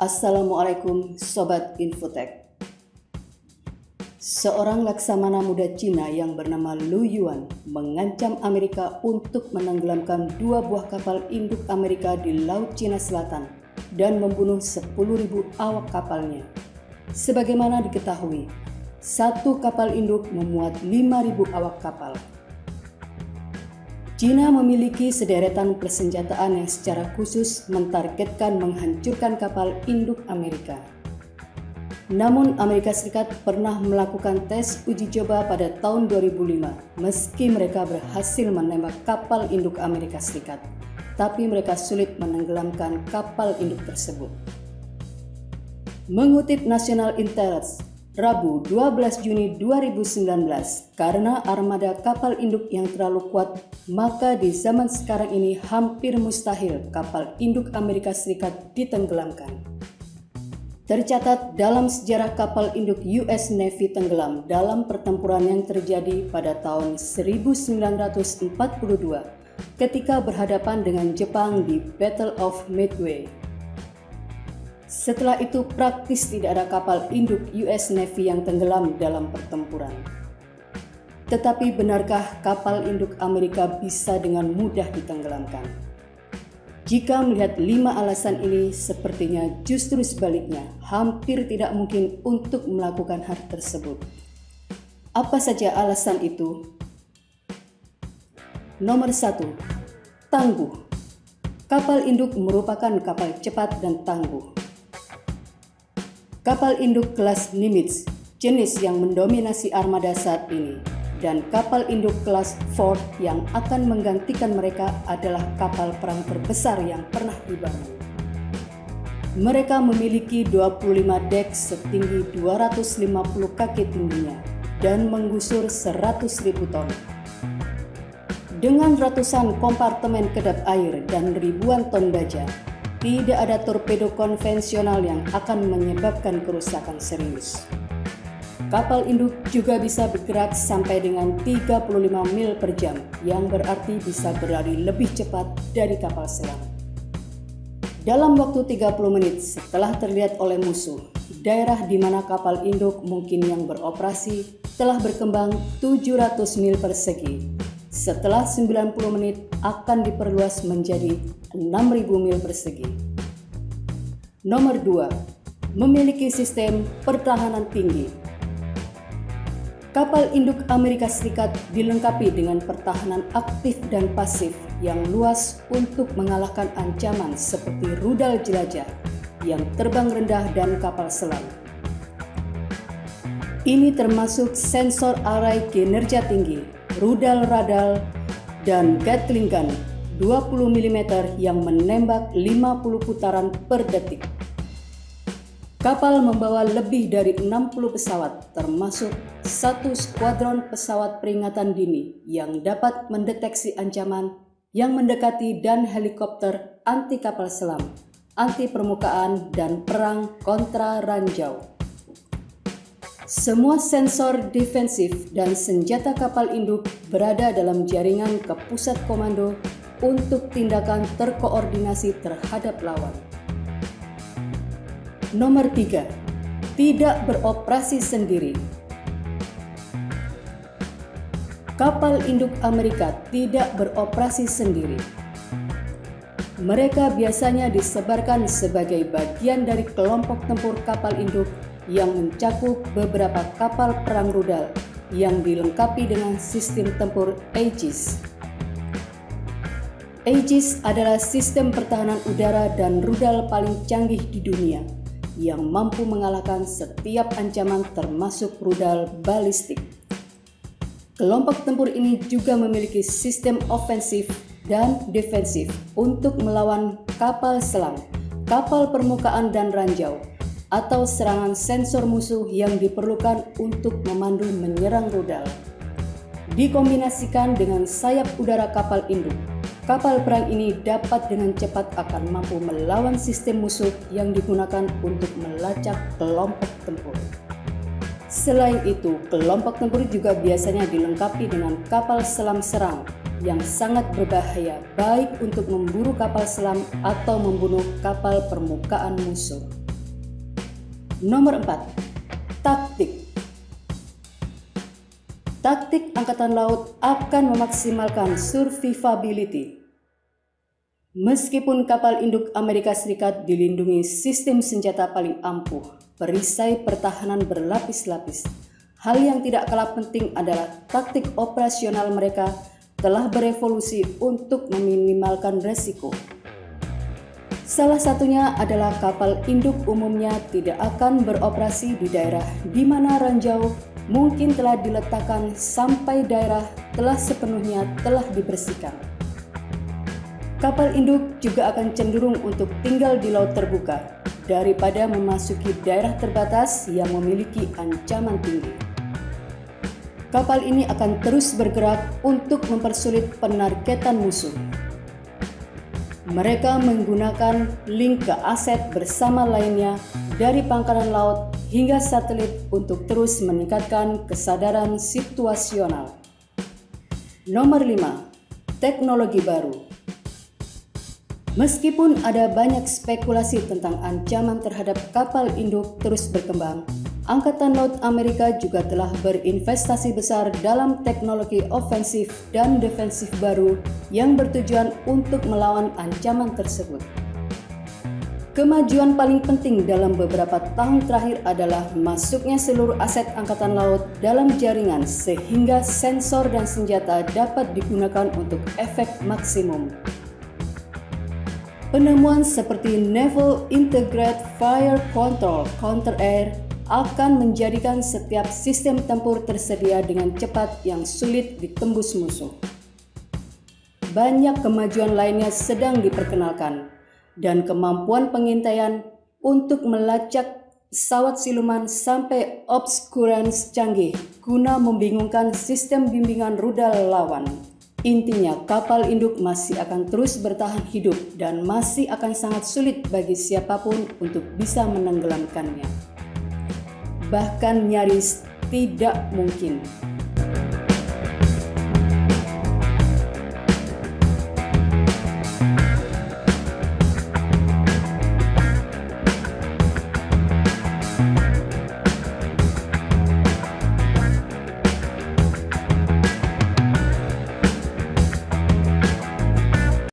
Assalamualaikum Sobat Infotek. Seorang laksamana muda Cina yang bernama Lu Yuan mengancam Amerika untuk menenggelamkan 2 buah kapal induk Amerika di Laut Cina Selatan dan membunuh 10.000 awak kapalnya. Sebagaimana diketahui, satu kapal induk memuat 5.000 awak kapal. Cina memiliki sederetan persenjataan yang secara khusus mentargetkan menghancurkan kapal induk Amerika. Namun Amerika Serikat pernah melakukan tes uji coba pada tahun 2005 meski mereka berhasil menembak kapal induk Amerika Serikat, tapi mereka sulit menenggelamkan kapal induk tersebut. Mengutip National Interest, Rabu 12 Juni 2019, karena armada kapal induk yang terlalu kuat, maka di zaman sekarang ini hampir mustahil kapal induk Amerika Serikat ditenggelamkan. Tercatat dalam sejarah kapal induk US Navy tenggelam dalam pertempuran yang terjadi pada tahun 1942 ketika berhadapan dengan Jepang di Battle of Midway. Setelah itu praktis tidak ada kapal induk US Navy yang tenggelam dalam pertempuran. Tetapi benarkah kapal induk Amerika bisa dengan mudah ditenggelamkan? Jika melihat 5 alasan ini, sepertinya justru sebaliknya, hampir tidak mungkin untuk melakukan hal tersebut. Apa saja alasan itu? Nomor 1. Tangguh. Kapal induk merupakan kapal cepat dan tangguh. Kapal induk kelas Nimitz, jenis yang mendominasi armada saat ini, dan kapal induk kelas Ford yang akan menggantikan mereka adalah kapal perang terbesar yang pernah dibangun. Mereka memiliki 25 dek setinggi 250 kaki tingginya dan menggusur 100.000 ton. Dengan ratusan kompartemen kedap air dan ribuan ton baja, tidak ada torpedo konvensional yang akan menyebabkan kerusakan serius. Kapal induk juga bisa bergerak sampai dengan 35 mil per jam, yang berarti bisa berlari lebih cepat dari kapal selam. Dalam waktu 30 menit setelah terlihat oleh musuh, daerah di mana kapal induk mungkin yang beroperasi telah berkembang 700 mil persegi. Setelah 90 menit akan diperluas menjadi 6.000 mil persegi. Nomor 2. Memiliki sistem pertahanan tinggi. Kapal induk Amerika Serikat dilengkapi dengan pertahanan aktif dan pasif yang luas untuk mengalahkan ancaman seperti rudal jelajah yang terbang rendah dan kapal selam. Ini termasuk sensor array kinerja tinggi, rudal radar, dan Gatling gun 20 mm yang menembak 50 putaran per detik. Kapal membawa lebih dari 60 pesawat, termasuk satu skuadron pesawat peringatan dini yang dapat mendeteksi ancaman yang mendekati dan helikopter anti kapal selam, anti permukaan, dan perang kontra ranjau. Semua sensor defensif dan senjata kapal induk berada dalam jaringan ke pusat komando untuk tindakan terkoordinasi terhadap lawan. Nomor 3. Tidak beroperasi sendiri. Kapal induk Amerika tidak beroperasi sendiri. Mereka biasanya disebarkan sebagai bagian dari kelompok tempur kapal induk yang mencakup beberapa kapal perang rudal yang dilengkapi dengan sistem tempur Aegis. Aegis adalah sistem pertahanan udara dan rudal paling canggih di dunia yang mampu mengalahkan setiap ancaman termasuk rudal balistik. Kelompok tempur ini juga memiliki sistem ofensif dan defensif untuk melawan kapal selam, kapal permukaan dan ranjau, atau serangan sensor musuh yang diperlukan untuk memandu menyerang rudal. Dikombinasikan dengan sayap udara kapal induk, kapal perang ini dapat dengan cepat akan mampu melawan sistem musuh yang digunakan untuk melacak kelompok tempur. Selain itu, kelompok tempur juga biasanya dilengkapi dengan kapal selam serang yang sangat berbahaya baik untuk memburu kapal selam atau membunuh kapal permukaan musuh. Nomor 4. Taktik. Taktik Angkatan Laut akan memaksimalkan survivability. Meskipun kapal induk Amerika Serikat dilindungi sistem senjata paling ampuh, perisai pertahanan berlapis-lapis, hal yang tidak kalah penting adalah taktik operasional mereka telah berevolusi untuk meminimalkan resiko. Salah satunya adalah kapal induk umumnya tidak akan beroperasi di daerah di mana ranjau mungkin telah diletakkan sampai daerah telah sepenuhnya telah dibersihkan. Kapal induk juga akan cenderung untuk tinggal di laut terbuka daripada memasuki daerah terbatas yang memiliki ancaman tinggi. Kapal ini akan terus bergerak untuk mempersulit penargetan musuh. Mereka menggunakan link ke aset bersama lainnya dari pangkalan laut hingga satelit untuk terus meningkatkan kesadaran situasional. Nomor 5. Teknologi baru. Meskipun ada banyak spekulasi tentang ancaman terhadap kapal induk terus berkembang, Angkatan Laut Amerika juga telah berinvestasi besar dalam teknologi ofensif dan defensif baru yang bertujuan untuk melawan ancaman tersebut. Kemajuan paling penting dalam beberapa tahun terakhir adalah masuknya seluruh aset Angkatan Laut dalam jaringan sehingga sensor dan senjata dapat digunakan untuk efek maksimum. Penemuan seperti Naval Integrated Fire Control Counter-Air akan menjadikan setiap sistem tempur tersedia dengan cepat yang sulit ditembus musuh. Banyak kemajuan lainnya sedang diperkenalkan, dan kemampuan pengintaian untuk melacak pesawat siluman sampai obscurance canggih guna membingungkan sistem bimbingan rudal lawan. Intinya, kapal induk masih akan terus bertahan hidup dan masih akan sangat sulit bagi siapapun untuk bisa menenggelamkannya. Bahkan nyaris tidak mungkin.